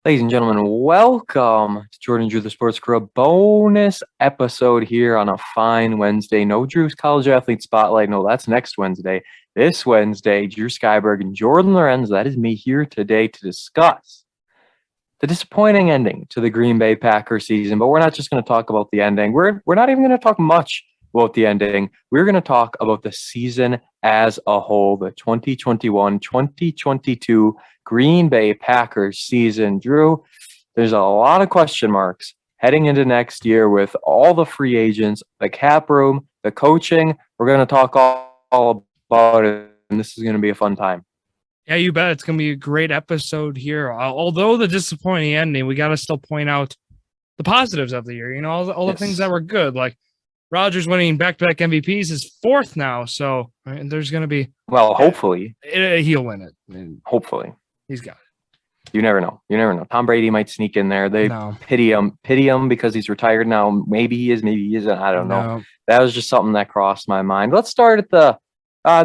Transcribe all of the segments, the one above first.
Ladies and gentlemen, welcome to Jordan Drew the Sports Crew, a bonus episode here on a fine Wednesday. No Drew's College Athlete Spotlight. No, that's next Wednesday. This Wednesday, Drew Skyberg and Jordon Lawrenz, that is me here today to discuss the disappointing ending to the Green Bay Packers season. But we're not just going to talk about the ending. We're not even going to talk much about the ending. We're going to talk about the season as a whole, the 2021-2022 Green Bay Packers season. Drew, there's a lot of question marks heading into next year with all the free agents, the cap room, the coaching. We're going to talk all about it, and this is going to be a fun time. Yeah, you bet. It's going to be a great episode here. Although the disappointing ending, we got to still point out the positives of the year. You know, all the things that were good, like Rodgers winning back-to-back MVPs is fourth now. So there's going to be... Well, hopefully. He'll win it. Hopefully. He's got it. You never know. Tom Brady might sneak in there. They pity him because he's retired now. Maybe he is, maybe he isn't. I don't know. That was just something that crossed my mind. Let's start at the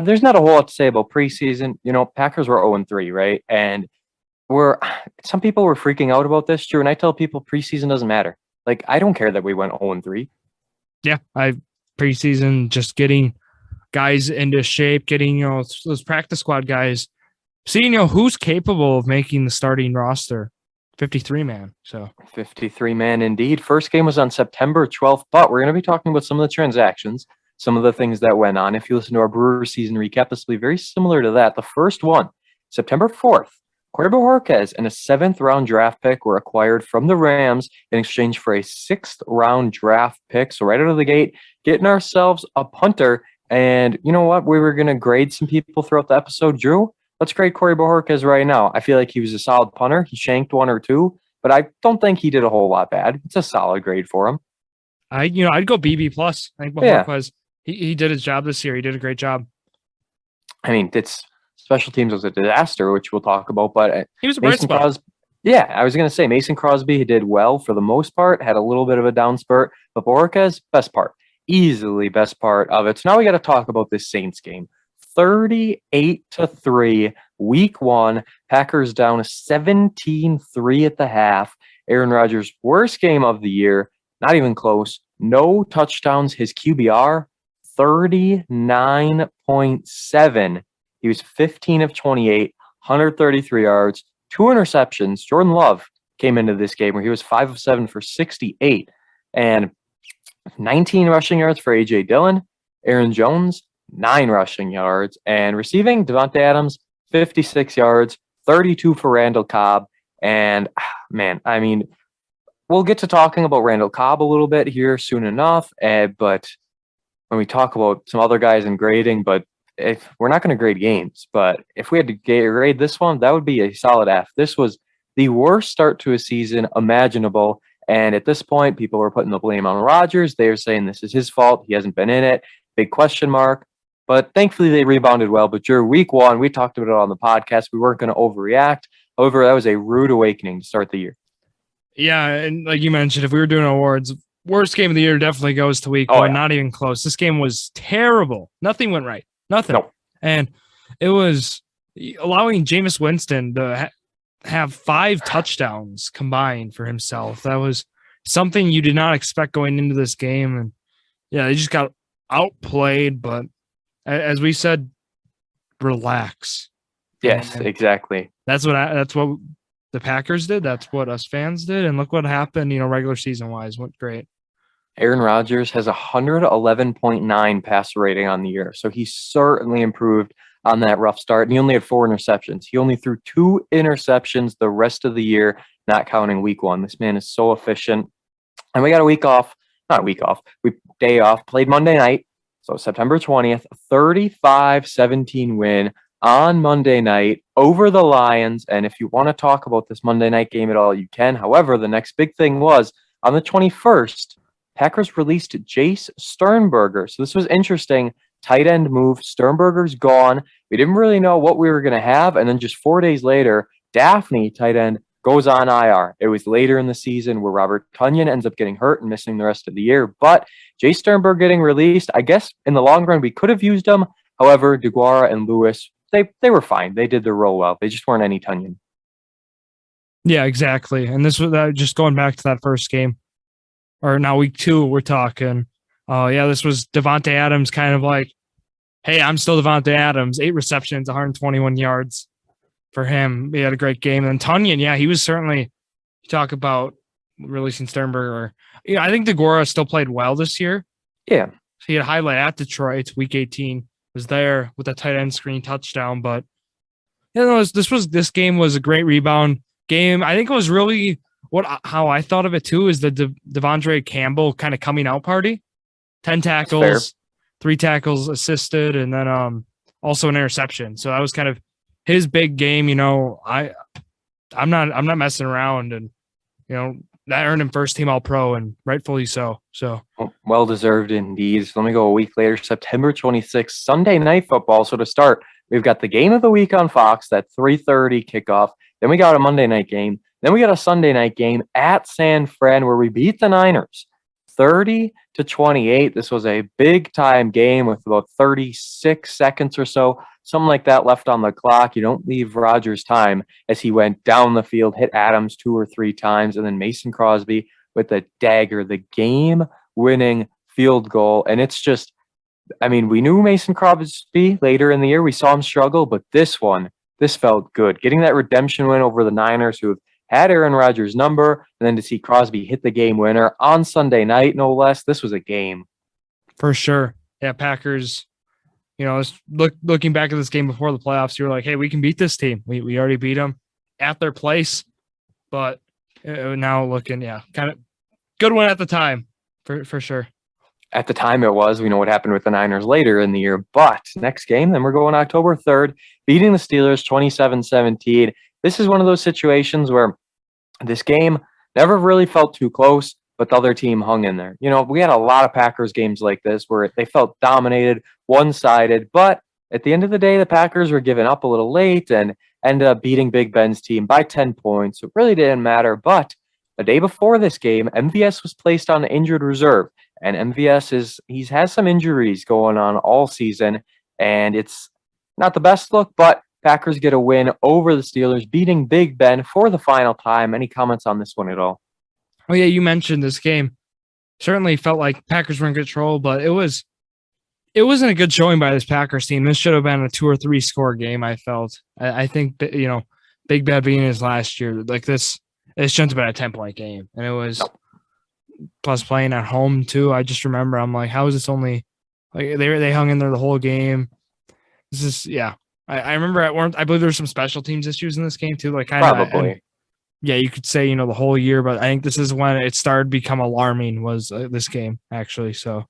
there's not a whole lot to say about preseason. You know, Packers were 0-3, right? And some people were freaking out about this, Drew, and I tell people preseason doesn't matter. Like, I don't care that we went 0-3. Yeah, preseason, just getting guys into shape, getting, those practice squad guys, seeing, who's capable of making the starting roster. 53-man. So 53-man indeed. First game was on September 12th, but we're going to be talking about some of the transactions, some of the things that went on. If you listen to our Brewer season recap, this will be very similar to that. The first one, September 4th, Corey Bojorquez and a 7th-round draft pick were acquired from the Rams in exchange for a 6th-round draft pick. So right out of the gate, getting ourselves a punter. And you know what? We were going to grade some people throughout the episode. Drew, let's grade Corey Bojorquez right now. I feel like he was a solid punter. He shanked one or two, but I don't think he did a whole lot bad. It's a solid grade for him. I'd go BB+. I think Bojorquez, he did his job this year. He did a great job. I mean, it's special teams was a disaster, which we'll talk about, but he was a bright spot. Yeah, I was going to say Mason Crosby, he did well for the most part, had a little bit of a down spurt, but Bojorquez, best part, easily best part of it. So now we got to talk about this Saints game. 38-3, week one, Packers down 17-3 at the half. Aaron Rodgers' worst game of the year, not even close. No touchdowns. His QBR, 39.7. He was 15 of 28, 133 yards, 2 interceptions. Jordan Love came into this game where he was 5 of 7 for 68 and 19 rushing yards for A.J. Dillon. Aaron Jones, 9 rushing yards. And receiving, Devonte Adams, 56 yards, 32 for Randall Cobb. And, man, I mean, we'll get to talking about Randall Cobb a little bit here soon enough. But when we talk about some other guys in grading, but if we're not going to grade games, but if we had to grade this one, that would be a solid F. This was the worst start to a season imaginable. And at this point, people were putting the blame on Rodgers. They were saying this is his fault. He hasn't been in it. Big question mark. But thankfully, they rebounded well. But during week one, we talked about it on the podcast. We weren't going to overreact. However, that was a rude awakening to start the year. Yeah, and like you mentioned, if we were doing awards, worst game of the year definitely goes to week one. Yeah. Not even close. This game was terrible. Nothing went right. Nothing. No. And it was allowing Jameis Winston to have 5 touchdowns combined for himself. That was something you did not expect going into this game. And yeah, they just got outplayed. But as we said, relax. Yes, exactly. That's what the Packers did. That's what us fans did. And look what happened, regular season wise. Went great. Aaron Rodgers has 111.9 passer rating on the year. So he certainly improved on that rough start. And he only had 4 interceptions. He only threw 2 interceptions the rest of the year, not counting week one. This man is so efficient. And we got day off, played Monday night. So September 20th, 35-17 win on Monday night over the Lions. And if you want to talk about this Monday night game at all, you can. However, the next big thing was on the 21st, Packers released Jace Sternberger. So this was interesting. Tight end move. Sternberger's gone. We didn't really know what we were going to have. And then just 4 days later, Daphne, tight end, goes on IR. It was later in the season where Robert Tonyan ends up getting hurt and missing the rest of the year. But Jace Sternberger getting released, I guess in the long run, we could have used him. However, DeGuara and Lewis, they were fine. They did their role well. They just weren't any Tonyan. Yeah, exactly. And this was just going back to that first game, or now week 2, we're talking. Oh, yeah, this was Devonte Adams kind of like, hey, I'm still Devonte Adams. 8 receptions, 121 yards for him. He had a great game. And Tunyon, yeah, he was certainly, you talk about releasing Sternberger. Yeah, I think DeGora still played well this year. Yeah. So he had a highlight at Detroit, week 18, was there with a tight end screen touchdown. But you know, this game was a great rebound game. I think it was really how I thought of it too is the Devondre Campbell kind of coming out party. 10 tackles, 3 tackles assisted, and then also an interception. So that was kind of his big game. You know, I'm not messing around, and you know that earned him first team All Pro, and rightfully so. So well deserved indeed. So let me go a week later, September 26th, Sunday Night Football. So to start, we've got the game of the week on Fox, that 3:30 kickoff. Then we got a Monday night game. Then we got a Sunday night game at San Fran where we beat the Niners 30-28. This was a big time game with about 36 seconds or so, something like that left on the clock. You don't leave Rodgers time as he went down the field, hit Adams 2 or 3 times, and then Mason Crosby with a dagger, the game-winning field goal. And it's just, I mean, we knew Mason Crosby later in the year. We saw him struggle, but this felt good. Getting that redemption win over the Niners, who have had Aaron Rodgers' number, and then to see Crosby hit the game winner on Sunday night, no less. This was a game. For sure. Yeah, Packers, you know, looking back at this game before the playoffs, you were like, hey, we can beat this team. We already beat them at their place. But now looking, yeah, kind of good one at the time, for sure. At the time it was. We know what happened with the Niners later in the year. But next game, then we're going October 3rd, beating the Steelers 27-17. This is one of those situations where this game never really felt too close, but the other team hung in there. You know, we had a lot of Packers games like this where they felt dominated, one-sided, but at the end of the day, the Packers were giving up a little late and ended up beating Big Ben's team by 10 points. So it really didn't matter. But the day before this game, MVS was placed on injured reserve. And MVS he has some injuries going on all season, and it's not the best look, but Packers get a win over the Steelers, beating Big Ben for the final time. Any comments on this one at all? Oh, yeah, you mentioned this game. Certainly felt like Packers were in control, but it wasn't a good showing by this Packers team. This should have been a 2 or 3 score game, I felt. I think that, you know, Big Ben being his last year, like this, it shouldn't have been a 10-point game. And it was, plus playing at home too. I just remember, I'm like, how is this only, like they hung in there the whole game. This is, yeah. I remember I believe there were some special teams issues in this game too. Like Probably. Yeah, you could say, you know, the whole year, but I think this is when it started to become alarming was this game actually. So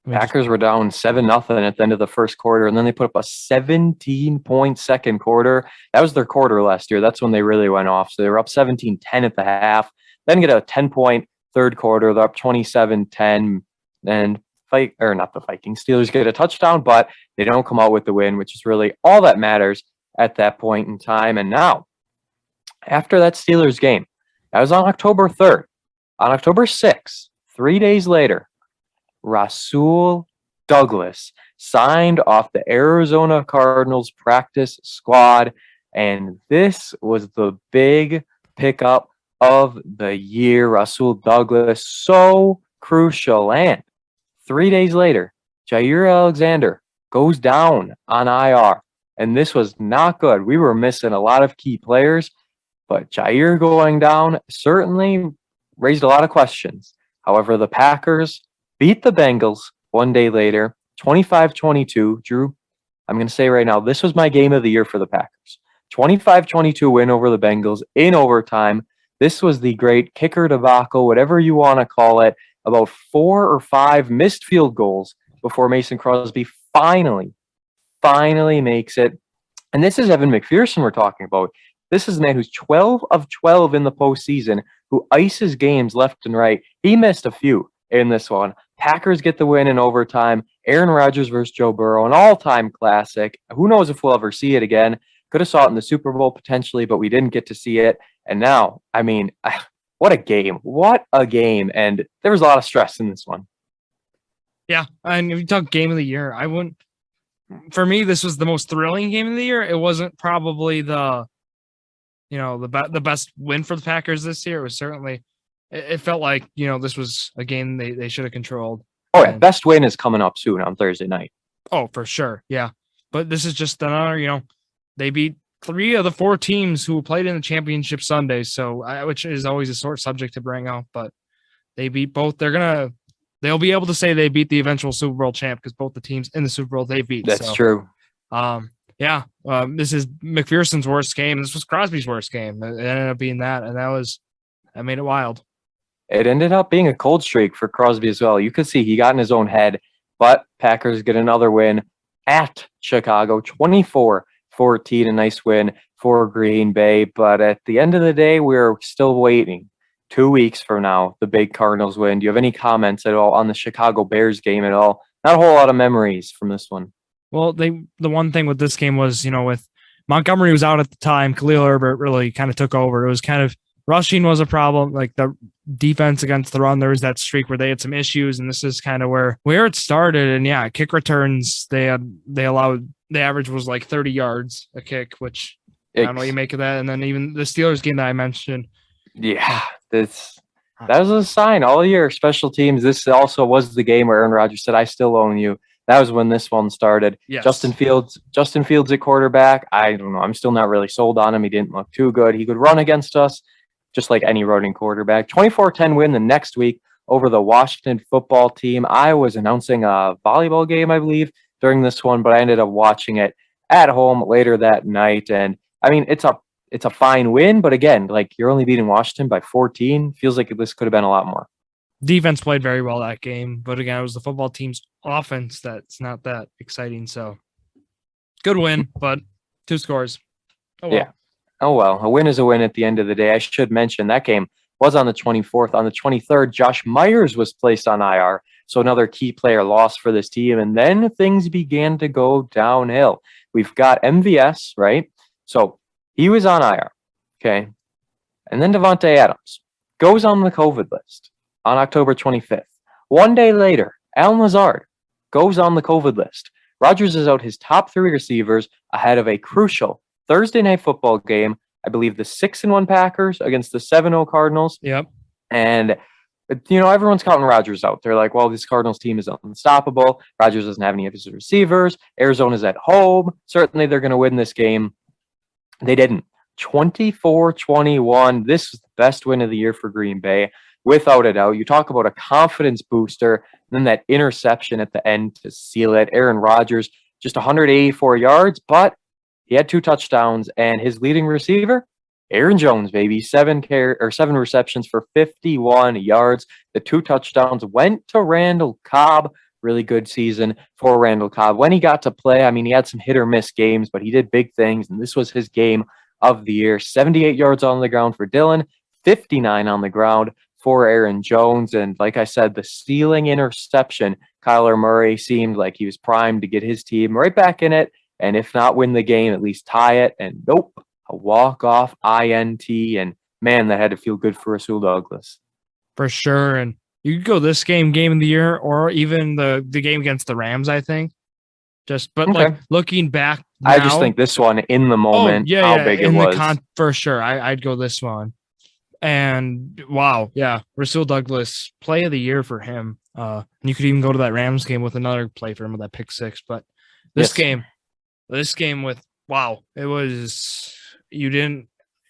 Packers were down 7-0 at the end of the first quarter, and then they put up a 17-point second quarter. That was their quarter last year. That's when they really went off. So they were up 17-10 at the half, then get a 10-point third quarter. They're up 27-10, and not the Vikings. Steelers get a touchdown, but they don't come out with the win, which is really all that matters at that point in time. And now, after that Steelers game, that was on October 3rd. On October 6th, 3 days later, Rasul Douglas signed off the Arizona Cardinals practice squad, and this was the big pickup of the year. Rasul Douglas, so crucial. And 3 days later, Jair Alexander goes down on IR, and this was not good. We were missing a lot of key players, but Jair going down certainly raised a lot of questions. However, the Packers beat the Bengals 1 day later, 25-22. Drew, I'm going to say right now, this was my game of the year for the Packers. 25-22 win over the Bengals in overtime. This was the great kicker debacle, whatever you want to call it. About 4 or 5 missed field goals before Mason Crosby finally makes it. And this is Evan McPherson we're talking about. This is a man who's 12 of 12 in the postseason, who ices games left and right. He missed a few in this one. Packers get the win in overtime. Aaron Rodgers versus Joe Burrow, an all-time classic. Who knows if we'll ever see it again. Could have saw it in the Super Bowl potentially, but we didn't get to see it. And now, I mean, what a game. What a game. And there was a lot of stress in this one. Yeah. And if you talk game of the year, for me, this was the most thrilling game of the year. It wasn't probably the the best win for the Packers this year. It was certainly, it felt like, this was a game they should have controlled. Oh, yeah. Best win is coming up soon on Thursday night. Oh, for sure. Yeah. But this is just another, they beat 3 of the 4 teams who played in the championship Sunday. So, which is always a sore subject to bring up, but they beat both. They'll be able to say they beat the eventual Super Bowl champ because both the teams in the Super Bowl they beat. That's true. This is McPherson's worst game. This was Crosby's worst game. It ended up being that, and that made it wild. It ended up being a cold streak for Crosby as well. You could see he got in his own head, but Packers get another win at Chicago, 24-14, a nice win for Green Bay. But at the end of the day, we're still waiting 2 weeks from now, the big Cardinals win. Do you have any comments at all on the Chicago Bears game at all? Not a whole lot of memories from this one. Well, the one thing with this game was, with Montgomery was out at the time, Khalil Herbert really kind of took over. It was kind of rushing was a problem, like the defense against the run. There was that streak where they had some issues, and this is kind of where it started. And kick returns, they allowed, the average was like 30 yards a kick, which I don't know what you make of that. And then even the Steelers game that I mentioned. Yeah, that was a sign all year. Special teams. This also was the game where Aaron Rodgers said, "I still own you." That was when this one started. Yes. Justin Fields at quarterback. I don't know. I'm still not really sold on him. He didn't look too good. He could run against us, just like any running quarterback. 24-10 win the next week over the Washington football team. I was announcing a volleyball game, I believe, during this one, but I ended up watching it at home later that night. And I mean, it's a fine win, but again, like you're only beating Washington by 14. Feels like this could have been a lot more. Defense played very well that game, but again, it was the football team's offense that's not that exciting. So good win, but 2 scores. Oh, well. Yeah. Oh, well, a win is a win at the end of the day. I should mention that game was on the 24th. On the 23rd, Josh Myers was placed on IR. So another key player lost for this team. And then things began to go downhill. We've got MVS, right? So he was on IR. Okay. And then Devonte Adams goes on the COVID list on October 25th. 1 day later, Allen Lazard goes on the COVID list. Rodgers is out his top 3 receivers ahead of a crucial Thursday night football game. I believe the 6-1 Packers against the 7-0 Cardinals. Yep. And, everyone's counting Rodgers out. They're like, well, this Cardinals team is unstoppable. Rodgers doesn't have any of his receivers. Arizona's at home. Certainly they're going to win this game. They didn't. 24-21. This was the best win of the year for Green Bay, without a doubt. You talk about a confidence booster, and then that interception at the end to seal it. Aaron Rodgers, just 184 yards, but he had 2 touchdowns, and his leading receiver, Aaron Jones, baby, 7 receptions for 51 yards. The 2 touchdowns went to Randall Cobb. Really good season for Randall Cobb. When he got to play, I mean, he had some hit or miss games, but he did big things, and this was his game of the year. 78 yards on the ground for Dillon, 59 on the ground for Aaron Jones. And like I said, the ceiling interception, Kyler Murray seemed like he was primed to get his team right back in it. And if not win the game, at least tie it. And nope, a walk-off INT. And man, that had to feel good for Rasul Douglas. For sure. And you could go this game of the year, or even the game against the Rams, I think. Like looking back now, I just think this one in the moment, how big it was. For sure. I'd go this one. And wow, yeah, Rasul Douglas, play of the year for him. And you could even go to that Rams game with another play for him with that pick 6. But this game with it was, you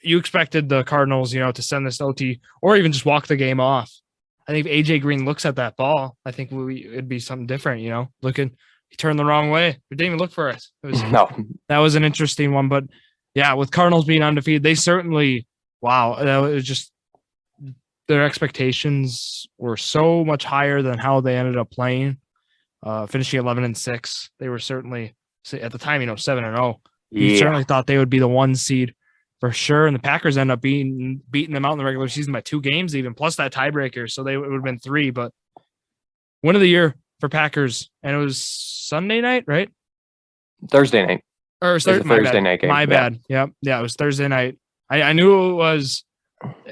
expected the Cardinals, to send this OT or even just walk the game off. I think if AJ Green looks at that ball, I think it'd be something different. He turned the wrong way. He didn't even look for it. That was an interesting one. But yeah, with Cardinals being undefeated, they certainly. Wow, that was just, their expectations were so much higher than how they ended up playing. Finishing 11-6, they were certainly at the time, 7-0. You certainly thought they would be the 1 seed for sure, and the Packers end up beating them out in the regular season by 2 games, even plus that tiebreaker. So it would have been 3. But win of the year for Packers, and it was Sunday night, right? Thursday night. Or Thursday night game. My bad. Yeah, it was Thursday night. I knew it was.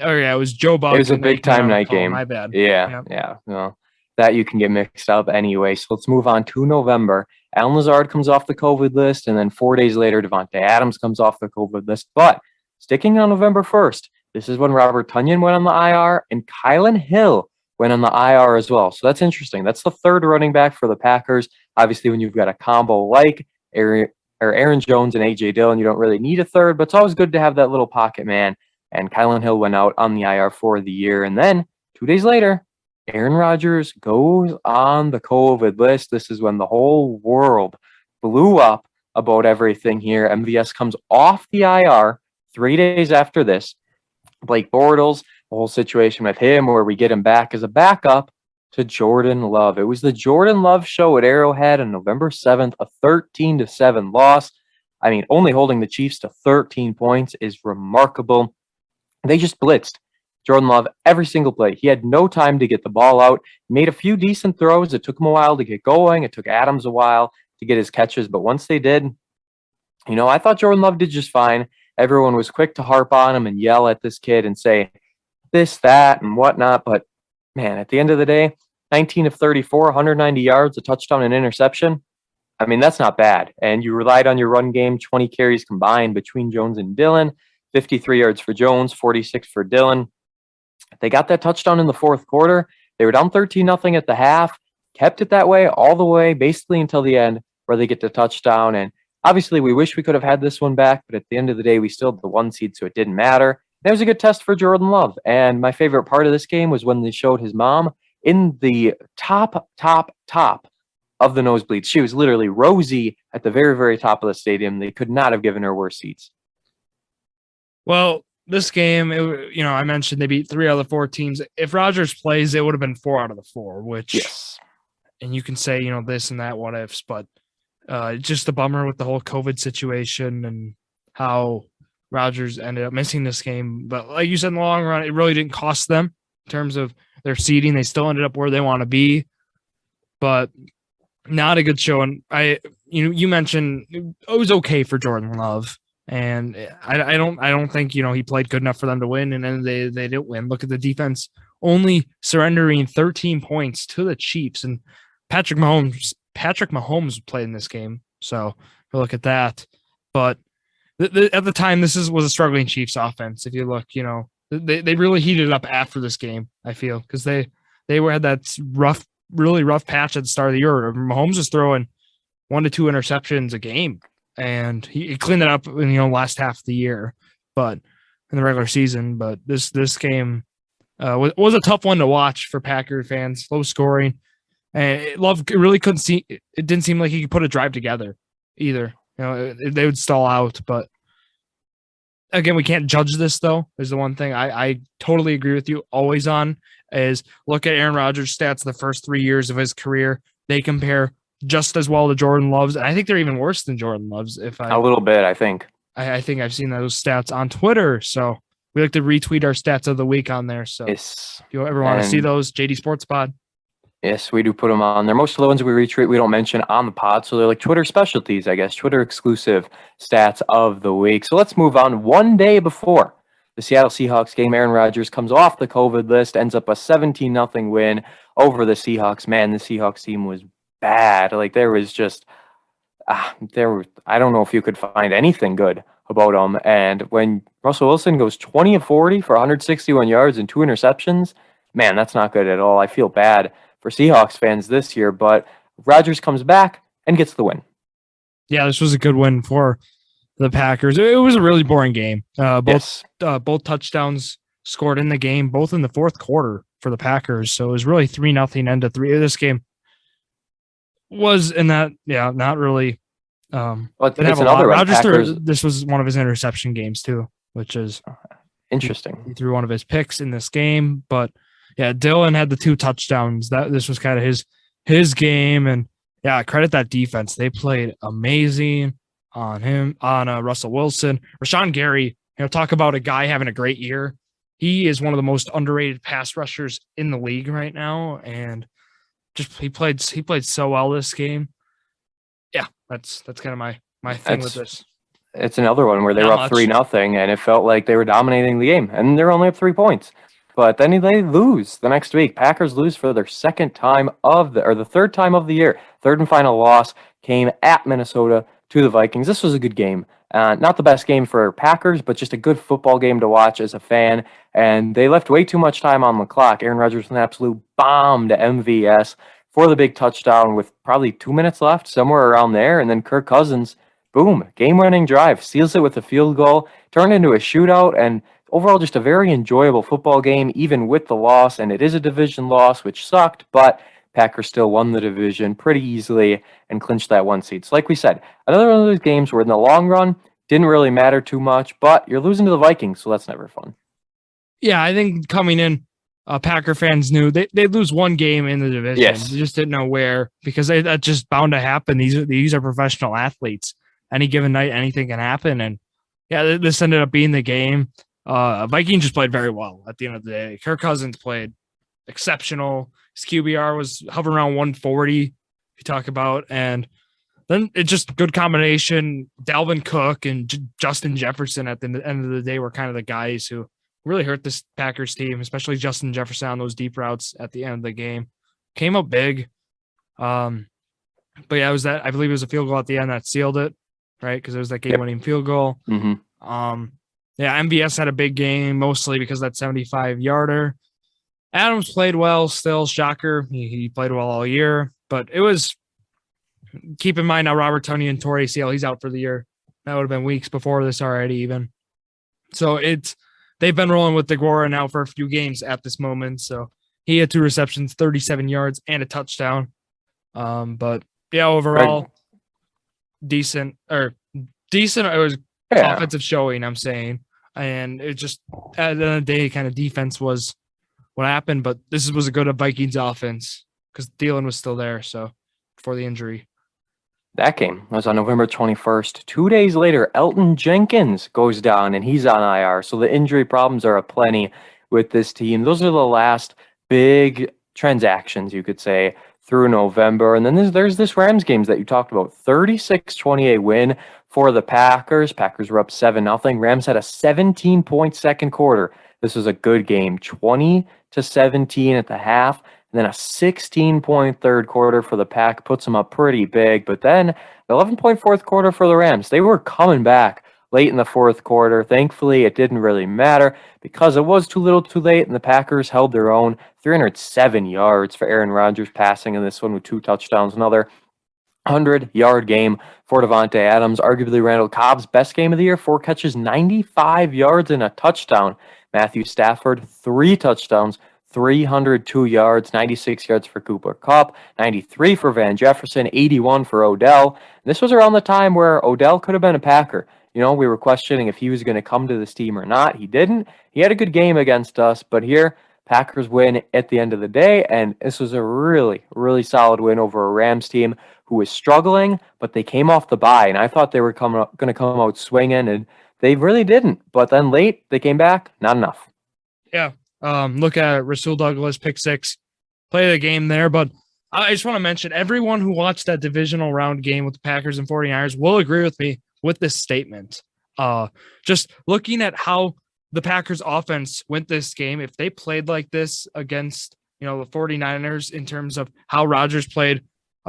Oh yeah, it was Joe Buck. It was a big time night game. My bad. Yeah. Well, that you can get mixed up anyway. So let's move on to November. Allen Lazard comes off the COVID list, and then 4 days later, Devonte Adams comes off the COVID list. But sticking on November 1st, this is when Robert Tonyan went on the IR and Kylan Hill went on the IR as well. So that's interesting. That's the third running back for the Packers. Obviously, when you've got a combo like Aaron Jones and A.J. Dillon, you don't really need a third, but it's always good to have that little pocket man. And Kylan Hill went out on the IR for the year. And then 2 days later, Aaron Rodgers goes on the COVID list. This is when the whole world blew up about everything here. MVS comes off the IR 3 days after this. Blake Bortles, the whole situation with him where we get him back as a backup to Jordan Love. It was the Jordan Love show at Arrowhead on November 7th, a 13-7 loss. I mean, only holding the Chiefs to 13 points is remarkable. They just blitzed Jordan Love every single play. He had no time to get the ball out. He made a few decent throws. It took him a while to get going. It took Adams a while to get his catches. But once they did, I thought Jordan Love did just fine. Everyone was quick to harp on him and yell at this kid and say this, that, and whatnot. But, man, at the end of the day, 19 of 34, 190 yards, a touchdown and interception. I mean, that's not bad. And you relied on your run game, 20 carries combined between Jones and Dillon, 53 yards for Jones, 46 for Dillon. They got that touchdown in the fourth quarter. They were down 13-0 at the half, kept it that way all the way basically until the end where they get the touchdown. And obviously, we wish we could have had this one back, but at the end of the day, we still had the 1 seed, so it didn't matter. It was a good test for Jordan Love. And my favorite part of this game was when they showed his mom in the top of the nosebleeds. She was literally Rosie at the very, very top of the stadium. They could not have given her worse seats. Well, this game, I mentioned they beat 3 out of the 4 teams. If Rodgers plays, it would have been 4 out of the 4, which, yes. And you can say, this and that, what ifs, but just a bummer with the whole COVID situation and how Rodgers ended up missing this game. But like you said, in the long run, it really didn't cost them in terms of their seeding. They still ended up where they want to be, but not a good show. And you mentioned it was okay for Jordan Love. And I don't think, he played good enough for them to win. And then they didn't win. Look at the defense only surrendering 13 points to the Chiefs. And Patrick Mahomes played in this game. So look at that. But at the time, was a struggling Chiefs offense. If you look, they really heated up after this game, I feel, because they had that really rough patch at the start of the year. Mahomes was throwing 1 to 2 interceptions a game. And he cleaned it up in last half of the year, but in the regular season. But this game was a tough one to watch for Packer fans. Low scoring, and Love really couldn't see. It didn't seem like he could put a drive together either. They would stall out. But again, we can't judge this though. Is the one thing I totally agree with you. Always on is look at Aaron Rodgers' stats the first 3 years of his career. They compare just as well to Jordan Love's. And I think they're even worse than Jordan Love's. A little bit, I think. I think I've seen those stats on Twitter. So we like to retweet our stats of the week on there. So yes. If you ever want to see those, JD Sports Pod. Yes, we do put them on there. Most of the ones we retweet, we don't mention on the pod. So they're like Twitter specialties, I guess, Twitter exclusive stats of the week. So let's move on. 1 day before the Seattle Seahawks game, Aaron Rodgers comes off the COVID list, ends up a 17-0 win over the Seahawks. Man, the Seahawks team was bad. Like there was just I don't know if you could find anything good about them. And when Russell Wilson goes 20 of 40 for 161 yards and 2 interceptions, man, that's not good at all. I feel bad for Seahawks fans this year, but Rodgers comes back and gets the win. Yeah, this was a good win for the Packers. It was a really boring game. Both touchdowns scored in the game, both in the fourth quarter for the Packers. So it was really 3-0 end of 3. This game was in that, not really. It's another Rodgers this was one of his interception games too, which is interesting. He threw one of his picks in this game, but Dillon had the 2 touchdowns. This was kind of his game, and credit that defense. They played amazing on him, on Russell Wilson, Rashawn Gary. Talk about a guy having a great year. He is one of the most underrated pass rushers in the league right now, and he played so well this game. Yeah, that's kind of my thing with this. It's another one where they were up 3-0, and it felt like they were dominating the game, and they're only up 3 points. But then they lose the next week. Packers lose for their the third time of the year. Third and final loss came at Minnesota to the Vikings. This was a good game. Not the best game for Packers, but just a good football game to watch as a fan. And they left way too much time on the clock. Aaron Rodgers with an absolute bomb to MVS for the big touchdown with probably 2 minutes left, somewhere around there. And then Kirk Cousins, boom, game-winning drive, seals it with a field goal, turned into a shootout, and overall just a very enjoyable football game, even with the loss. And it is a division loss, which sucked, but Packers still won the division pretty easily and clinched that 1 seed. So like we said, another one of those games where in the long run, didn't really matter too much, but you're losing to the Vikings, so that's never fun. Yeah, I think coming in, Packer fans knew they'd lose one game in the division. Yes. They just didn't know where, because that's just bound to happen. These are professional athletes. Any given night, anything can happen. And yeah, this ended up being the game. Vikings just played very well at the end of the day. Kirk Cousins played exceptional. His QBR was hovering around 140, if you talk about. And then it's just good combination. Dalvin Cook and Justin Jefferson at the end of the day were kind of the guys who really hurt this Packers team, especially Justin Jefferson on those deep routes at the end of the game. Came up big. But yeah, it was that. I believe it was a field goal at the end that sealed it, right? Because it was that game-winning field goal. Mm-hmm. Yeah, MVS had a big game, mostly because that 75-yarder. Adams played well still, shocker. He played well all year. But it was, keep in mind now, Robert Tonyan and Torrey ACL, he's out for the year. That would have been weeks before this already even. So they've been rolling with DeGuara now for a few games at this moment. So he had 2 receptions, 37 yards, and a touchdown. But yeah, overall, decent. It was offensive showing, I'm saying. And it just, at the end of the day, kind of defense was what happened. But this was a good Vikings offense because Thielen was still there. So before the injury. That game was on November 21st. 2 days later, Elton Jenkins goes down and he's on IR. So the injury problems are aplenty with this team. Those are the last big transactions, you could say, through November. And then there's this Rams games that you talked about. 36-28 win for the Packers. Packers were up 7-0. Rams had a 17-point second quarter. This was a good game. 20-17 at the half. And then a 16-point third quarter for the Pack puts them up pretty big. But then the 11-point fourth quarter for the Rams. They were coming back late in the fourth quarter. Thankfully, it didn't really matter because it was too little too late, and the Packers held their own. 307 yards for Aaron Rodgers passing in this one with 2 touchdowns. Another 100-yard game for Devonte Adams. Arguably Randall Cobb's best game of the year. 4 catches, 95 yards, and a touchdown. Matthew Stafford, 3 touchdowns. 302 yards, 96 yards for Cooper Kupp, 93 for Van Jefferson, 81 for Odell. And this was around the time where Odell could have been a Packer. You know, we were questioning if he was going to come to this team or not. He didn't. He had a good game against us, but here, Packers win at the end of the day, and this was a really, really solid win over a Rams team who was struggling, but they came off the bye, and I thought they were going to come out swinging, and they really didn't. But then late, they came back, not enough. Yeah. Look at Rasul Douglas, pick 6, play the game there. But I just want to mention, everyone who watched that divisional round game with the Packers and 49ers will agree with me with this statement. Just looking at how the Packers offense went this game, if they played like this against, the 49ers in terms of how Rodgers played,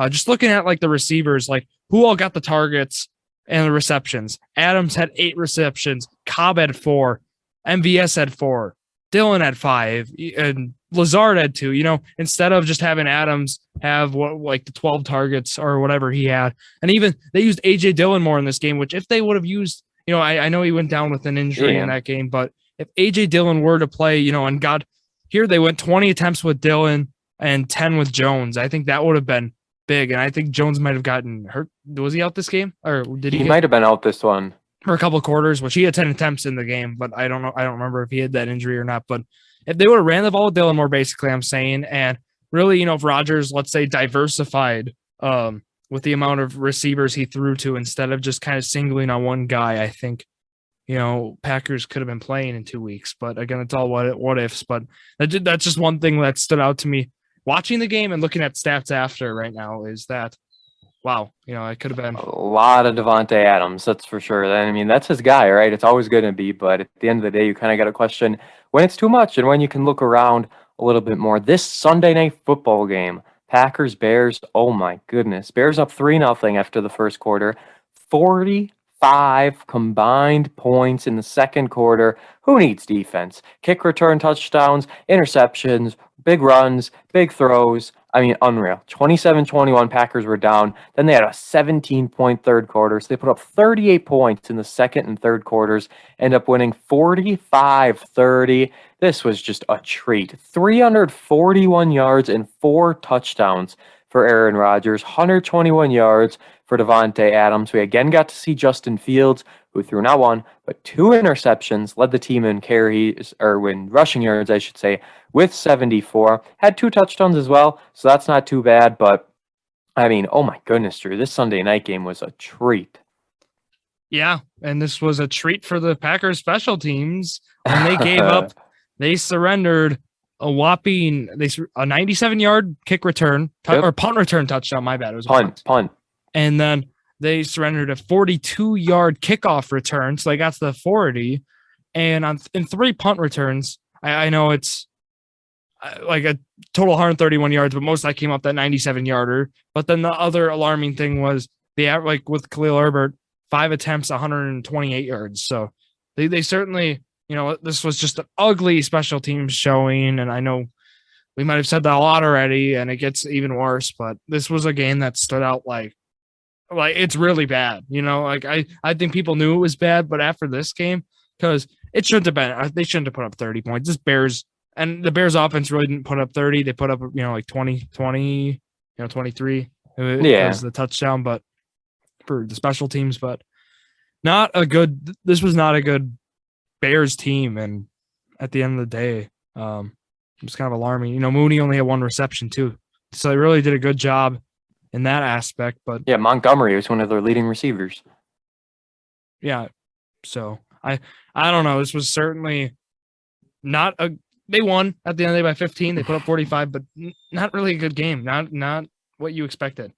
just looking at like the receivers, like who all got the targets and the receptions. Adams had 8 receptions, Cobb had 4, MVS had 4. Dylan had 5 and Lazard had 2, instead of just having Adams have the 12 targets or whatever he had. And even they used AJ Dillon more in this game, which if they would have used, I know he went down with an injury in that game, but if AJ Dillon were to play, and here they went 20 attempts with Dillon and 10 with Jones. I think that would have been big. And I think Jones might have gotten hurt. Was he out this game or did he? He might have been out this one. For a couple of quarters, which he had 10 attempts in the game, but I don't know. I don't remember if he had that injury or not. But if they would have ran the ball with Dylan more, basically, I'm saying, and really, if Rodgers, let's say, diversified with the amount of receivers he threw to instead of just kind of singling on one guy, I think, Packers could have been playing in 2 weeks. But again, it's all what ifs. But that's just one thing that stood out to me watching the game and looking at stats after right now is that. Wow, it could have been a lot of Devonte Adams, that's for sure. I mean, that's his guy, right? It's always going to be, but at the end of the day, you kind of got to question when it's too much and when you can look around a little bit more. This Sunday night football game, Packers, Bears, oh my goodness. Bears up 3-0 after the first quarter. 45 combined points in the second quarter. Who needs defense? Kick return touchdowns, interceptions, big runs, big throws. I mean, unreal. 27-21 Packers were down. Then they had a 17-point third quarter. So they put up 38 points in the second and third quarters, end up winning 45-30. This was just a treat. 341 yards and 4 touchdowns for Aaron Rodgers, 121 yards for Devonte Adams. We again got to see Justin Fields, who threw not one, but 2 interceptions, led the team in carries, or in rushing yards, I should say, with 74. Had 2 touchdowns as well, so that's not too bad. But, I mean, oh my goodness, Drew, this Sunday night game was a treat. Yeah, and this was a treat for the Packers special teams when they gave up. They surrendered a whopping a 97-yard kick return or punt return touchdown. My bad, it was a punt. And then they surrendered a 42-yard kickoff return, so they got to the 40. And in 3 punt returns, I know it's like a total 131 yards, but most of that came up that 97-yarder. But then the other alarming thing was with Khalil Herbert, 5 attempts, 128 yards. So they certainly, this was just an ugly special teams showing. And I know we might have said that a lot already, and it gets even worse. But this was a game that stood out like it's really bad. I think people knew it was bad, but after this game, because it shouldn't have been, they shouldn't have put up 30 points. The Bears offense really didn't put up 30. They put up, like 20, 23. It was the touchdown, but for the special teams, but this was not a good Bears team. And at the end of the day, it was kind of alarming. Mooney only had 1 reception too. So they really did a good job in that aspect. But yeah, Montgomery was one of their leading receivers. Yeah. So I don't know. This was certainly not they won at the end of the day by 15. They put up 45, but not really a good game. Not what you expected.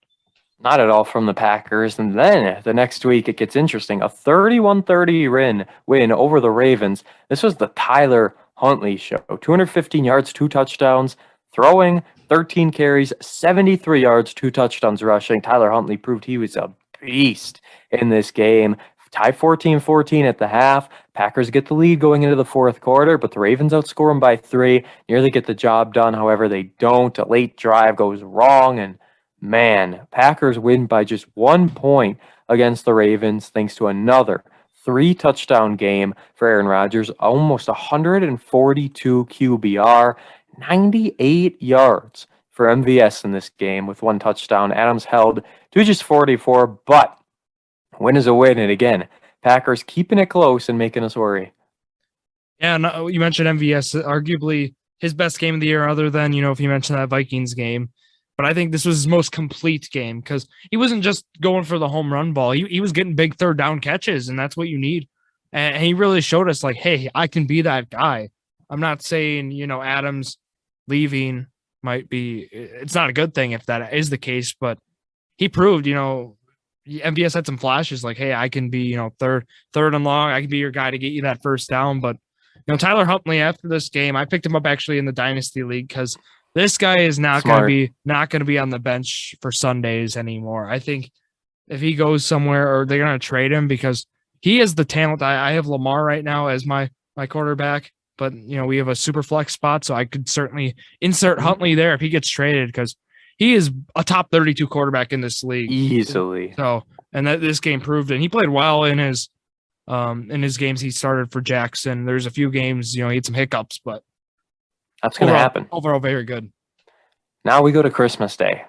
Not at all from the Packers. And then the next week, it gets interesting. A 31-30 win over the Ravens. This was the Tyler Huntley show. 215 yards, 2 touchdowns, throwing, 13 carries, 73 yards, 2 touchdowns rushing. Tyler Huntley proved he was a beast in this game. Tied 14-14 at the half. Packers get the lead going into the fourth quarter, but the Ravens outscore them by 3. Nearly get the job done. However, they don't. A late drive goes wrong, and man, Packers win by just 1 point against the Ravens thanks to another 3-touchdown game for Aaron Rodgers. Almost 142 QBR, 98 yards for MVS in this game with 1 touchdown. Adams held to just 44, but win is a win. And again, Packers keeping it close and making us worry. Yeah, no, you mentioned MVS, arguably his best game of the year, other than, if you mentioned that Vikings game. But I think this was his most complete game because he wasn't just going for the home run ball. He was getting big 3rd down catches, and that's what you need. And he really showed us, like, hey, I can be that guy. I'm not saying, Adams leaving might be – it's not a good thing if that is the case, but he proved, MVS had some flashes like, hey, I can be, third and long. I can be your guy to get you that 1st down. But, Tyler Huntley, after this game, I picked him up actually in the Dynasty League because this guy is not going to be on the bench for Sundays anymore. I think if he goes somewhere, or they're going to trade him because he is the talent. I have Lamar right now as my quarterback, but we have a super flex spot, so I could certainly insert Huntley there if he gets traded because he is a top 32 quarterback in this league easily. So, and that this game proved, and he played well in his games he started for Jackson. There's a few games, he had some hiccups, but that's going to happen. Overall, very good. Now we go to Christmas Day.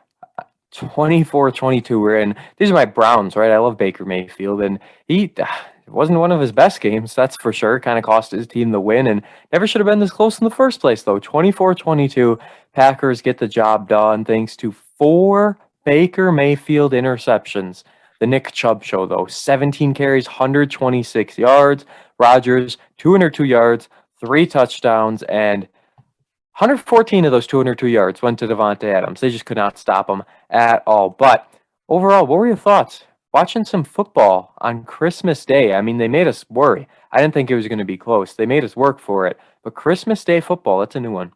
24-22 we're in. These are my Browns, right? I love Baker Mayfield, and it wasn't one of his best games, that's for sure. Kind of cost his team the win, and never should have been this close in the first place, though. 24-22, Packers get the job done thanks to 4 Baker Mayfield interceptions. The Nick Chubb show, though. 17 carries, 126 yards. Rodgers, 202 yards, 3 touchdowns, and 114 of those 202 yards went to Devonte Adams. They just could not stop him at all. But overall, what were your thoughts watching some football on Christmas Day? I mean, they made us worry. I didn't think it was going to be close. They made us work for it. But Christmas Day football, that's a new one.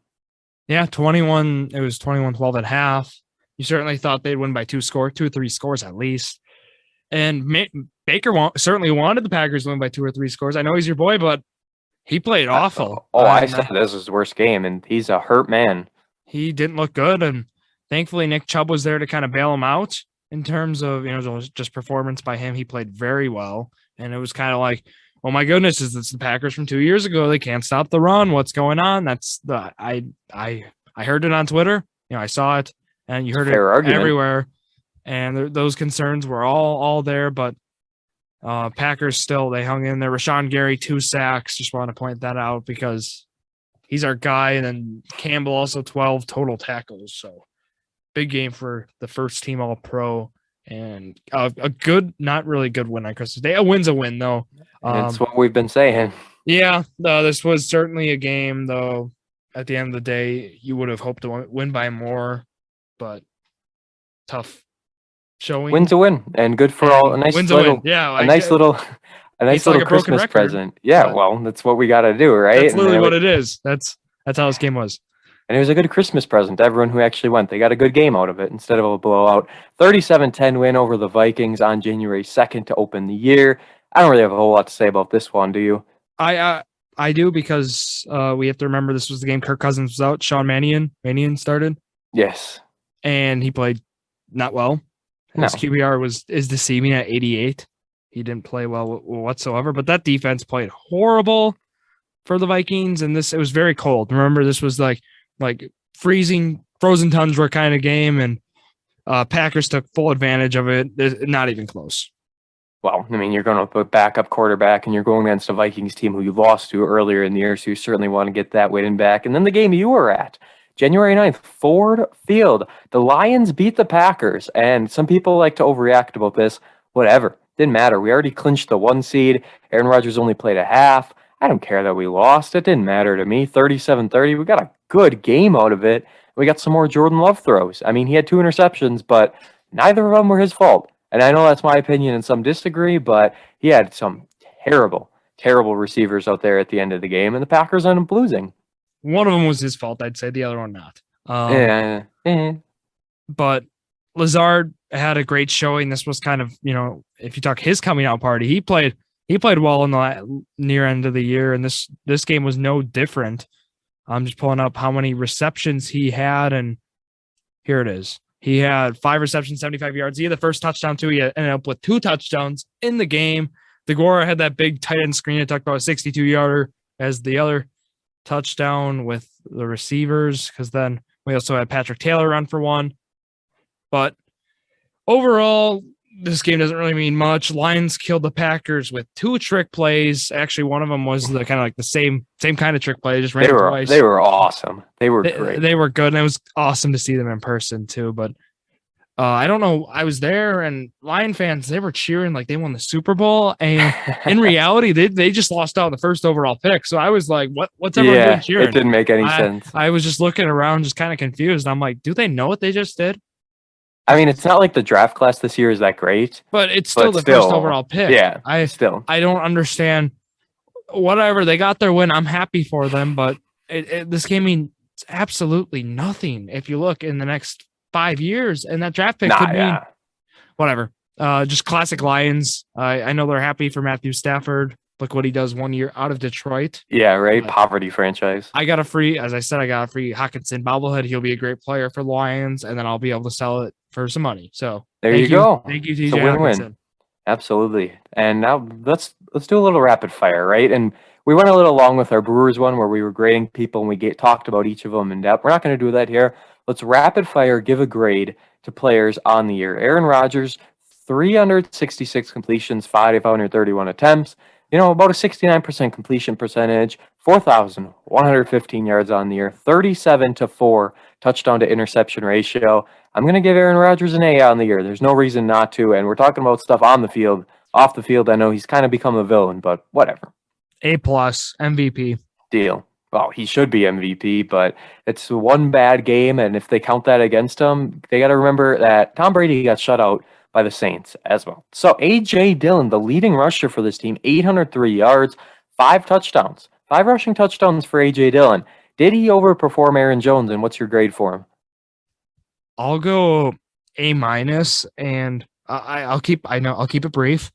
Yeah, it was 21-12 at half. You certainly thought they'd win by 2 or 3 scores at least. And Baker certainly wanted the Packers to win by 2 or 3 scores. I know he's your boy, but he played awful. I said this was his worst game, and he's a hurt man. He didn't look good, and thankfully Nick Chubb was there to kind of bail him out in terms of just performance by him. He played very well, and it was kind of like, oh my goodness, is this the Packers from 2 years ago? They can't stop the run. What's going on? That's the I heard it on Twitter. I saw it, and you heard it everywhere. And those concerns were all there, but Packers still, they hung in there. Rashawn Gary, 2 sacks. Just want to point that out because he's our guy. And then Campbell also 12 total tackles. So big game for the first team All-Pro. And a good, not really good win on Christmas Day. A win's a win, though. That's what we've been saying. Yeah, this was certainly a game, though. At the end of the day, you would have hoped to win by more, but tough showing. Win's a win, and good for all. A nice little Christmas present. Yeah, well, that's what we got to do, right? That's literally what it is. That's how this game was. And it was a good Christmas present to everyone who actually went. They got a good game out of it instead of a blowout. 37-10 win over the Vikings on January 2nd to open the year. I don't really have a whole lot to say about this one, do you? I do, because we have to remember this was the game Kirk Cousins was out. Sean Mannion started. Yes. And he played not well. His QBR is deceiving at 88. He didn't play well whatsoever, but that defense played horrible for the Vikings. And it was very cold. Remember, this was like frozen tundra kind of game, and Packers took full advantage of it. Not even close. Well, I mean, you're going to put backup quarterback, and you're going against a Vikings team who you lost to earlier in the year, so you certainly want to get that win back. And then the game you were at, January 9th, Ford Field. The Lions beat the Packers, and some people like to overreact about this. Whatever. Didn't matter. We already clinched the 1 seed. Aaron Rodgers only played a half. I don't care that we lost. It didn't matter to me. 37-30. We got a good game out of it. We got some more Jordon Love throws. I mean, he had 2 interceptions, but neither of them were his fault. And I know that's my opinion and some disagree, but he had some terrible, terrible receivers out there at the end of the game, and the Packers ended up losing. One of them was his fault, I'd say. The other one not. But Lazard had a great showing. This was kind of, if you talk his coming out party, he played well in the near end of the year, and this game was no different. I'm just pulling up how many receptions he had, and here it is. He had 5 receptions, 75 yards. He had the first touchdown, too. He ended up with 2 touchdowns in the game. DeGora had that big tight end screen. It talked about a 62-yarder as the other touchdown with the receivers, because then we also had Patrick Taylor run for 1. But overall, this game doesn't really mean much. Lions killed the Packers with 2 trick plays. Actually, one of them was the kind of like the same kind of trick play. Just ran twice. They were awesome. They were great. They were good, and it was awesome to see them in person too. But I don't know. I was there, and Lion fans, they were cheering like they won the Super Bowl. And in reality, they just lost out on the first overall pick. So I was like, what's everyone doing cheering? It didn't make any sense. I was just looking around, just kind of confused. I'm like, do they know what they just did? I mean, it's not like the draft class this year is that great. But it's still the first overall pick. Yeah, I don't understand. Whatever, they got their win. I'm happy for them, but this game means absolutely nothing if you look in the next 5 years, and that draft pick could mean whatever. Just classic Lions. I know they're happy for Matthew Stafford. Look what he does 1 year out of Detroit. Yeah, right. Poverty franchise. I got a free Hawkinson bobblehead. He'll be a great player for Lions, and then I'll be able to sell it for some money. So there you go. Thank you, TJ Hawkinson. Win-win. Absolutely. And now let's do a little rapid fire, right? And we went a little long with our Brewers one where we were grading people and we talked about each of them in depth. We're not going to do that here. Let's rapid fire give a grade to players on the year. Aaron Rodgers, 366 completions, 531 attempts. About a 69% completion percentage, 4,115 yards on the year, 37-4 touchdown to interception ratio. I'm going to give Aaron Rodgers an A on the year. There's no reason not to. And we're talking about stuff on the field. Off the field, I know he's kind of become a villain, but whatever. A+, MVP. Deal. Well, he should be MVP, but it's one bad game. And if they count that against him, they got to remember that Tom Brady got shut out by the Saints as well. So A.J. Dillon, the leading rusher for this team, 803 yards, 5 touchdowns, 5 rushing touchdowns for A.J. Dillon. Did he overperform Aaron Jones, and what's your grade for him? I'll go A-, and I'll keep it brief.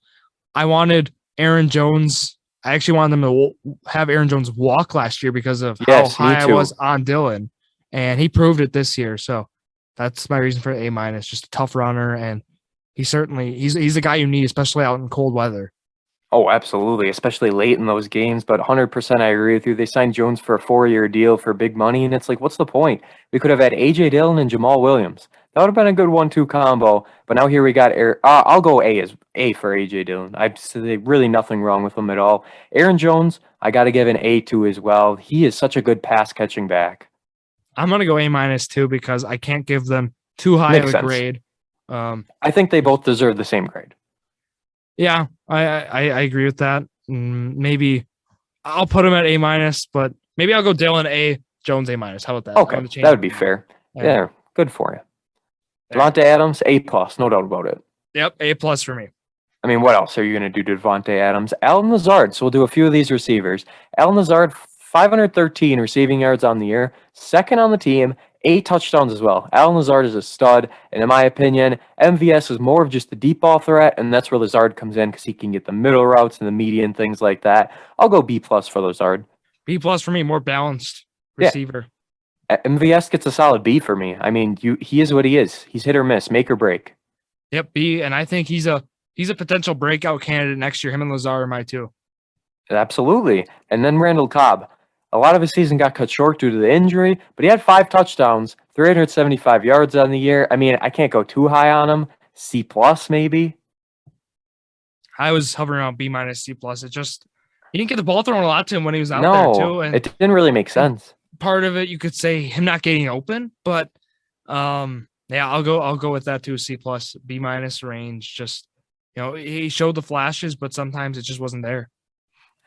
I wanted Aaron Jones. I actually wanted them to have Aaron Jones walk last year because of how Yes, me high I too. was on Dylan, and he proved it this year. So that's my reason for A-. Just a tough runner, and he's a guy you need, especially out in cold weather. Oh, absolutely, especially late in those games. But 100%, I agree with you. They signed Jones for a 4-year deal for big money, and it's like, what's the point? We could have had A.J. Dillon and Jamal Williams. That would have been a good 1-2 combo. But now here we got I'll go A for A.J. Dillon. I say really nothing wrong with him at all. Aaron Jones, I got to give an A to as well. He is such a good pass catching back. I'm gonna go A- too because I can't give them too high Makes of a sense. grade. I think they both deserve the same grade. Yeah, I agree with that. Maybe I'll put him at A-, but maybe I'll go Dylan A, Jones A-. How about that? Okay, that would be fair. Yeah, good for you. Devonte Adams, A+, no doubt about it. Yep, A+ for me. I mean, what else are you going to do to Devonte Adams? Allen Lazard. So we'll do a few of these receivers. Allen Lazard, 513 receiving yards on the year, second on the team, 8 touchdowns as well. Allen Lazard is a stud, and in my opinion, MVS is more of just a deep ball threat, and that's where Lazard comes in because he can get the middle routes and the median, things like that. I'll go B+ for Lazard. B+ for me, more balanced receiver. Yeah. MVS gets a solid B for me. I mean, he is what he is. He's hit or miss, make or break. Yep, B, and I think he's a potential breakout candidate next year. Him and Lazard are my two. Absolutely. And then Randall Cobb. A lot of his season got cut short due to the injury, but he had 5 touchdowns, 375 yards on the year. I mean, I can't go too high on him. C+ maybe. I was hovering around B-, C+. It just he didn't get the ball thrown a lot to him when he was out No, there too. And it didn't really make sense. part of it, you could say him not getting open, but yeah, I'll go with that too. C+, B- range. Just he showed the flashes, but sometimes it just wasn't there.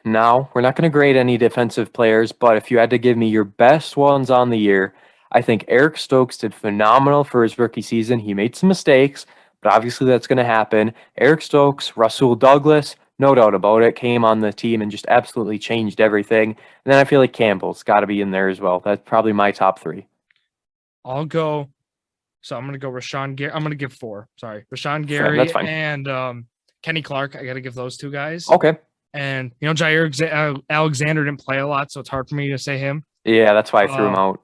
Now, we're not going to grade any defensive players, but if you had to give me your best ones on the year, I think Eric Stokes did phenomenal for his rookie season. He made some mistakes, but obviously that's going to happen. Eric Stokes, Rasul Douglas, no doubt about it, came on the team and just absolutely changed everything. And then I feel like Campbell's got to be in there as well. That's probably my top 3. I'll go. So I'm going to go Rashawn Gary. I'm going to give 4. Sorry. Rashawn Gary That's fine. and Kenny Clark. I got to give those 2 guys. Okay. And, Jair Alexander didn't play a lot, so it's hard for me to say him. Yeah, that's why I threw him out.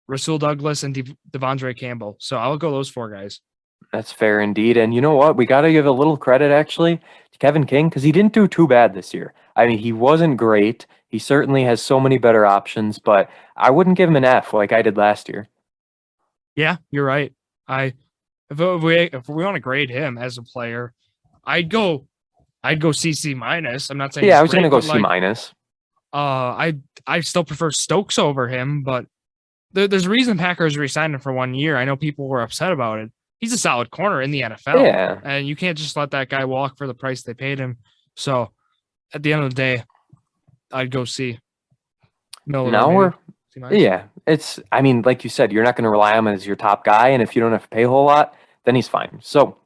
Rasul Douglas and Devondre Campbell. So I'll go those 4 guys. That's fair indeed. And you know what? We got to give a little credit, actually, to Kevin King because he didn't do too bad this year. I mean, he wasn't great. He certainly has so many better options, but I wouldn't give him an F like I did last year. Yeah, you're right. If we want to grade him as a player, I'd go CC-. I'm not saying. Yeah, I was going to go C-. I still prefer Stokes over him, but there's a reason Packers re-signed him for 1 year. I know people were upset about it. He's a solid corner in the NFL. Yeah. And you can't just let that guy walk for the price they paid him. So at the end of the day, I'd go C. Yeah, I mean, like you said, you're not going to rely on him as your top guy. And if you don't have to pay a whole lot, then he's fine. So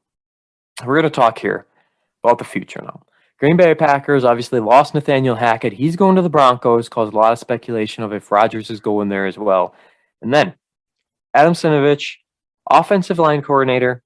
we're going to talk here about the future now. Green Bay Packers obviously lost Nathaniel Hackett. He's going to the Broncos, caused a lot of speculation of if Rodgers is going there as well. And then Adam Sinovich, offensive line coordinator.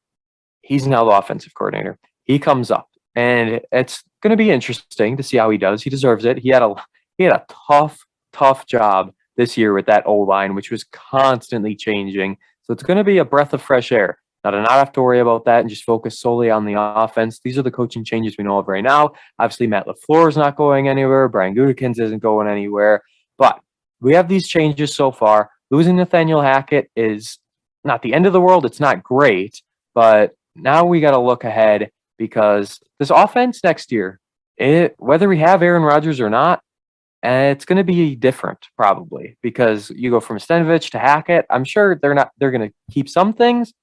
He's now the offensive coordinator. He comes up, and it's going to be interesting to see how he does. He deserves it. He had a tough job this year with that O-line, which was constantly changing. So it's going to be a breath of fresh air. Now to not have to worry about that and just focus solely on the offense. These are the coaching changes we know of right now. Obviously, Matt LaFleur is not going anywhere. Brian Gutekunst isn't going anywhere. But we have these changes so far. Losing Nathaniel Hackett is not the end of the world. It's not great. But now we got to look ahead because this offense next year, whether we have Aaron Rodgers or not, it's going to be different probably because you go from Stenavich to Hackett. I'm sure they're going to keep some things,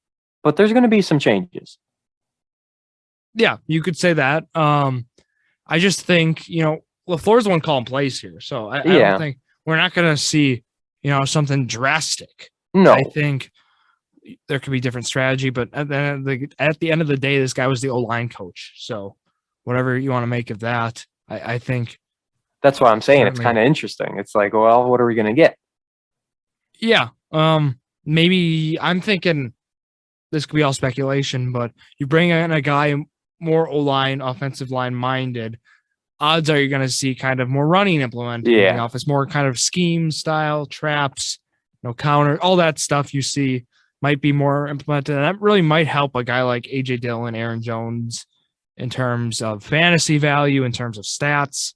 but there's going to be some changes. Yeah, you could say that. I just think, LaFleur's the one calling plays here. So I don't think we're not going to see, something drastic. No. I think there could be different strategy, but at the end of the day, this guy was the O-line coach. So whatever you want to make of that, I think. That's what I'm saying. It's kind of interesting. It's like, well, what are we going to get? Yeah. Maybe I'm thinking this could be all speculation, but you bring in a guy more O-line, offensive line minded, odds are you're going to see kind of more running implemented in the office, more kind of scheme style, traps, counter, all that stuff you see might be more implemented. And that really might help a guy like AJ Dillon, Aaron Jones in terms of fantasy value, in terms of stats.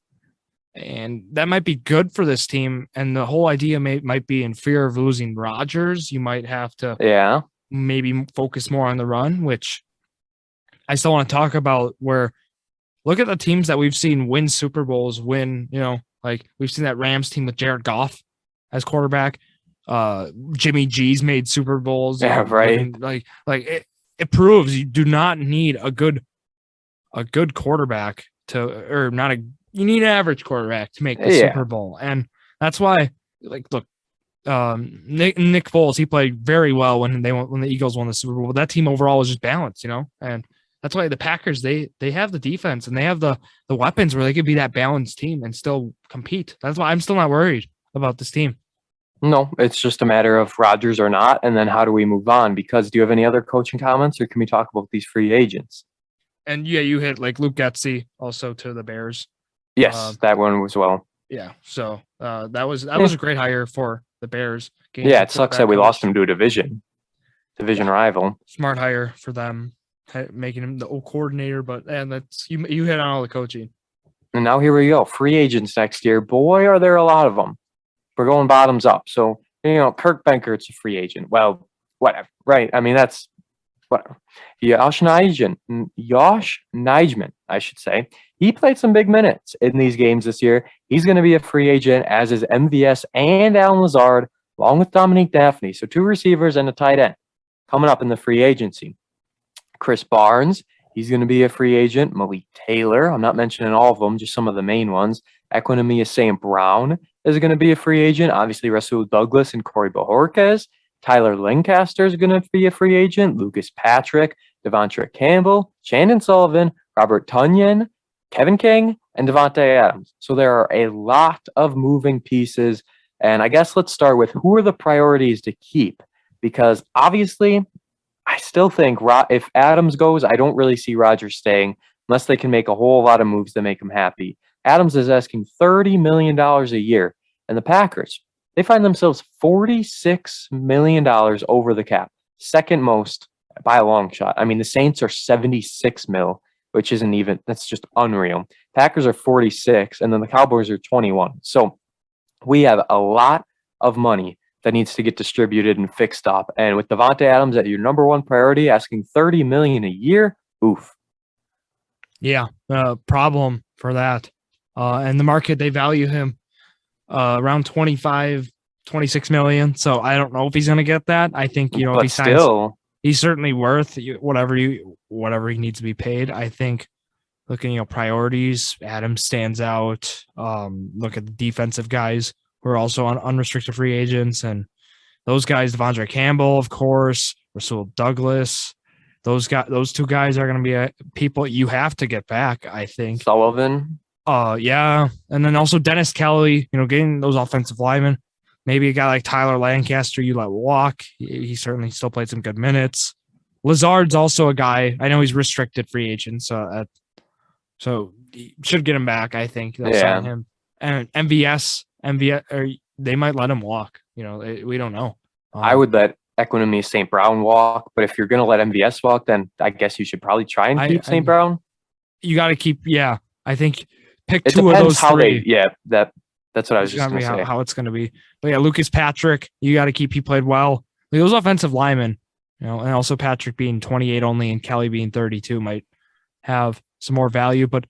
And that might be good for this team. And the whole idea might be in fear of losing Rodgers. You might have to maybe focus more on the run, which I still want to talk about, where look at the teams that we've seen win Super Bowls, like we've seen that Rams team with Jared Goff as quarterback. Jimmy G's made Super Bowls. Yeah, right. It proves you do not need a good quarterback you need an average quarterback to make the Super Bowl. And that's why, Nick Foles, he played very well when the Eagles won the Super Bowl. But that team overall was just balanced, and that's why the Packers, they have the defense and they have the weapons where they could be that balanced team and still compete. That's why I'm still not worried about this team. No, it's just a matter of Rodgers or not, and then how do we move on? Because do you have any other coaching comments, or can we talk about these free agents? And you hit like Luke Getsy also to the Bears. Yes, that one as well. Yeah, so that was a great hire for the Bears. It sucks that we lost him to a division rival. Smart hire for them, making him the old coordinator. But that's you hit on all the coaching. And now here we go, free agents next year. Boy, are there a lot of them. We're going bottoms up. So Kurt Benkert's a free agent. Well, whatever, right? I mean, that's whatever. Josh Nijman, I should say. He played some big minutes in these games this year. He's going to be a free agent, as is MVS and Alan Lazard, along with Dominique Daphne. So 2 receivers and a tight end coming up in the free agency. Chris Barnes, he's going to be a free agent. Malik Taylor, I'm not mentioning all of them, just some of the main ones. Equinemius St. Brown is going to be a free agent. Obviously, Rasul Douglas and Corey Bojorquez. Tyler Lancaster is going to be a free agent. Lucas Patrick, Devontre Campbell, Shandon Sullivan, Robert Tonyan, Kevin King, and Devonte Adams. So there are a lot of moving pieces. And I guess let's start with who are the priorities to keep? Because obviously, I still think if Adams goes, I don't really see Rodgers staying unless they can make a whole lot of moves to make him happy. Adams is asking $30 million a year. And the Packers, they find themselves $46 million over the cap. Second most by a long shot. I mean, the Saints are 76 mil, which isn't even, that's just unreal. Packers are 46, and then the Cowboys are 21. So we have a lot of money that needs to get distributed and fixed up. And with Devonte Adams at your number one priority, asking $30 million a year, oof. Yeah, problem for that. And the market, they value him around 26 million. So I don't know if he's going to get that. I think, if he signs, he's certainly worth whatever he needs to be paid. I think looking, priorities, Adams stands out. Look at the defensive guys who are also on unrestricted free agents, and those guys, Devondre Campbell, of course, Rasul Douglas. Those 2 guys are going to be people you have to get back, I think. Sullivan. Yeah. And then also Dennis Kelly, getting those offensive linemen. Maybe a guy like Tyler Lancaster you let walk. He certainly still played some good minutes. Lazard's also a guy. I know he's restricted free agent, so you should get him back. I think they'll sign him. And MVS, or they might let him walk. We don't know. I would let Equinemius St. Brown walk, but if you're going to let MVS walk, then I guess you should probably try and keep St. Brown. You got to keep. Yeah, I think pick 2 of those 3. That's what I was just going to say. How it's going to be. But yeah, Lucas Patrick, you got to keep. He played well. Those offensive linemen, and also Patrick being 28 only and Kelly being 32 might have some more value. But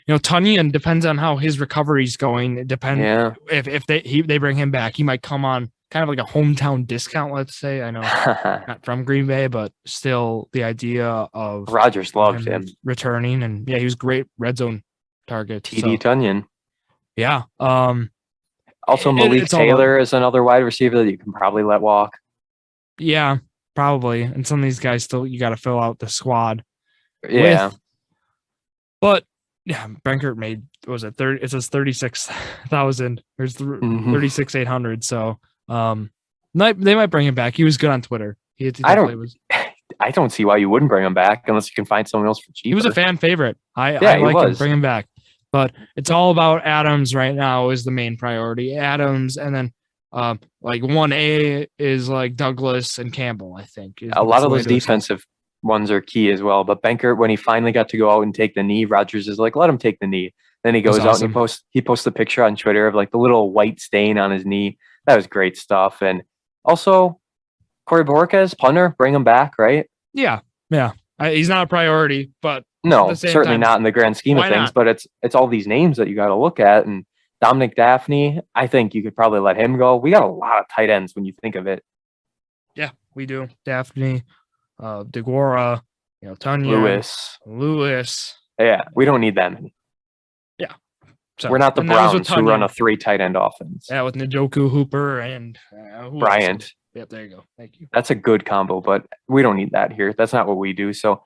Tonyan, depends on how his recovery's going. It depends if they bring him back, he might come on kind of like a hometown discount. Let's say, I know not from Green Bay, but still the idea of Rodgers loved him returning, and he was great red zone target. TD Tonyan. Yeah. Also, Malik Taylor is another wide receiver that you can probably let walk. Yeah, probably. And some of these guys still, you got to fill out the squad. Yeah. But yeah, Benkert made, what was it? It says 36,000. There's 36,800. So they might bring him back. He was good on Twitter. I don't see why you wouldn't bring him back unless you can find someone else for cheaper. He was a fan favorite. I he like him. was. Bring him back. But it's all about Adams right now is the main priority. Adams, and then like 1A is like Douglas and Campbell, I think. A lot of those defensive ones are key as well. But Benkert, when he finally got to go out and take the knee, Rodgers is like, let him take the knee. Then he goes out and he posts a picture on Twitter of like the little white stain on his knee. That was great stuff. And also, Corey Borquez, punter, bring him back, right? Yeah. He's not a priority, but no, certainly not in the grand scheme of things. But it's all these names that you got to look at. And Dominic Daphne, I think you could probably let him go. We got a lot of tight ends when you think of it. Yeah, we do. Daphne, DeGuara, Tanya, Lewis. Yeah, we don't need that many. Yeah. So, we're not the Browns who run a 3 tight end offense. Yeah, with Njoku, Hooper, and Bryant. Yep, there you go. Thank you. That's a good combo, but we don't need that here. That's not what we do. So,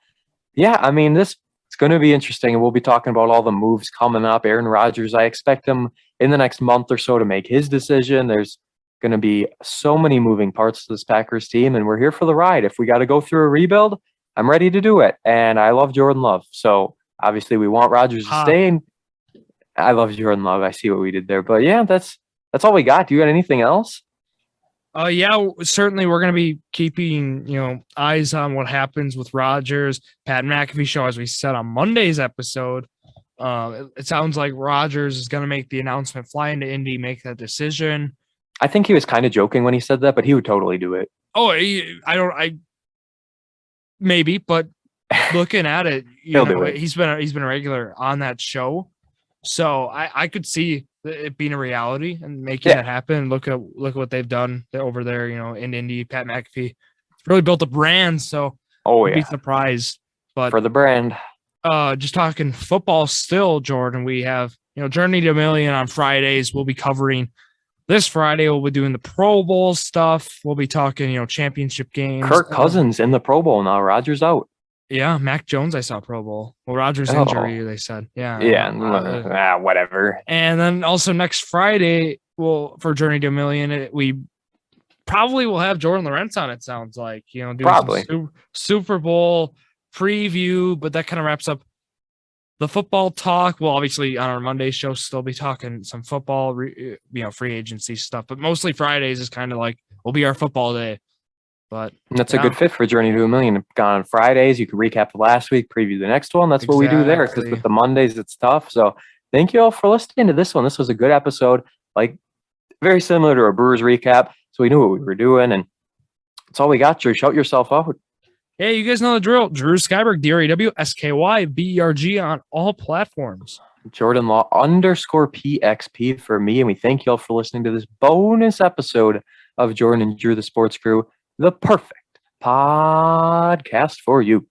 yeah, I mean, it's going to be interesting, and we'll be talking about all the moves coming up. Aaron Rodgers, I expect him in the next month or so to make his decision. There's going to be so many moving parts to this Packers team, and we're here for the ride. If we got to go through a rebuild, I'm ready to do it, and I love Jordan Love. So, obviously, we want Rodgers to stay, and I love Jordan Love. I see what we did there. But, yeah, that's all we got. Do you got anything else? Yeah, certainly we're going to be keeping, eyes on what happens with Rodgers. Pat McAfee show, as we said on Monday's episode, it sounds like Rodgers is going to make the announcement, fly into Indy, make that decision. I think he was kind of joking when he said that, but he would totally do it. Oh, maybe, but looking at it, He'll do it. He's been a regular on that show, so I could see it being a reality and making that happen. Look at what they've done over there, in Indy. Pat McAfee really built a brand, so be surprised. But for the brand, just talking football still, Jordan. We have Journey to a Million on Fridays. We'll be covering this Friday. We'll be doing the Pro Bowl stuff. We'll be talking championship games. Kirk Cousins in the Pro Bowl now. Rodgers out. Yeah, Mac Jones, I saw Pro Bowl. Well, Rodgers injury, they said. Yeah. Yeah, whatever. And then also next Friday, for Journey to a Million, we probably will have Jordon Lawrenz on, it sounds like. Doing probably. Some Super Bowl preview, but that kind of wraps up the football talk. We'll obviously, on our Monday show, still be talking some football, free agency stuff. But mostly Fridays is kind of like, will be our football day. But that's a good fit for Journey to a Million. Gone on Fridays, you can recap the last week, preview the next one. That's what we do there, because with the Mondays, it's tough. So thank you all for listening to this one. This was a good episode, like very similar to a Brewers recap. So we knew what we were doing, and that's all we got. Drew, shout yourself out. Hey, you guys know the drill. Drew Skyberg, DREWSKYBERG on all platforms. Jordan Law _PXP for me, and we thank you all for listening to this bonus episode of Jordan and Drew, the Sports Crew. The perfect podcast for you.